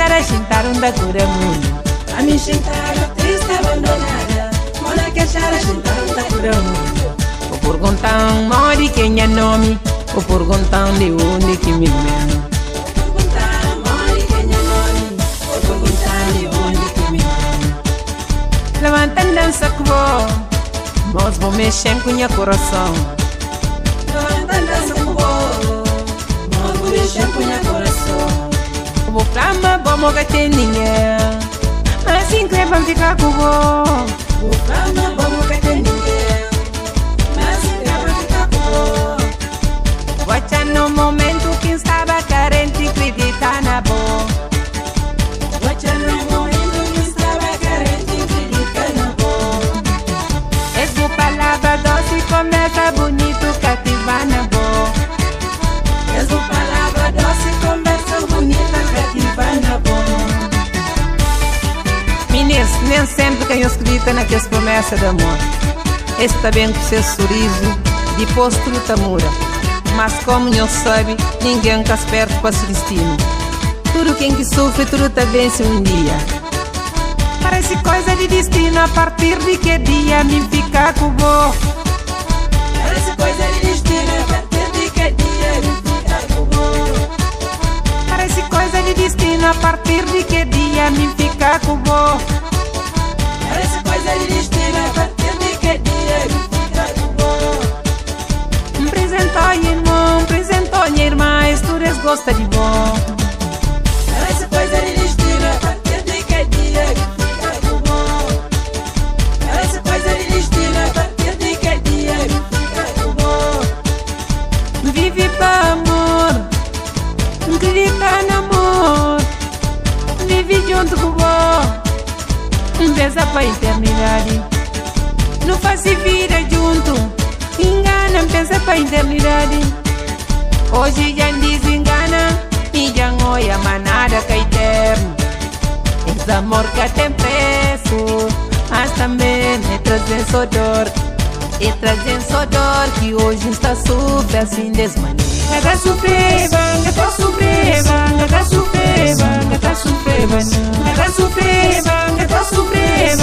chara chintar da cura mundo. A mim chintar triste abandonada, mona que chara chintar da cura mundo. O perguntar mori quem é nome, o perguntar de onde que me lembro. Perguntar mori quem é nome, o perguntar de onde que me lembro. Levanta dança que vou, nós vamos mexer com minha coração. Levanta dança que vou, nós vamos mexer com minha coração. Vou flama, vamos que tem ninguém, assim que vamos ficar com vou. Vou flama, vamos que tem ninguém, assim que vamos ficar com vou. Watcha no momento que estava carente, acredita na boa. Watcha no momento que estava carente, acredita na boa. Essa palavra doce começa bonito, cativa na boa. Essa palavra doce conversa bonita, cativa na boa. Meninas, nem sempre quem escrita naquelas promessas de amor. Esse tá bem com seu sorriso, depois tudo tá mura. Mas como não sabe, ninguém está esperto para seu destino. Tudo quem que sofre, tudo tá vence um dia. Parece coisa de destino, a partir de que dia me fica com vó. Parece coisa de destino, a partir de que dia me fica com vó. Parece coisa de destino, a partir de que dia me fica com vó. Parece coisa de destino, a partir de que dia me fica com vó. Apresentou minha irmã, tu gosta de vó. Parece coisa de destino, a partir de que dia me fica com vó. Parece coisa de destino, a partir de que dia me fica com vó. Vive para amor, acredita no amor. Vive junto com vó, pensa pra eternidade. Não faz vida junto, engana, pensa pra eternidade. Hoje já desengana e já olha manada que é eterno. Esse amor que tem preço, mas também me trazem só dor. E trazem só dor que hoje está super assim desmaneira. Nada sofrer, nada sofrer, nada sofrer, nada sofrer, nada sofrer, nada sofrer.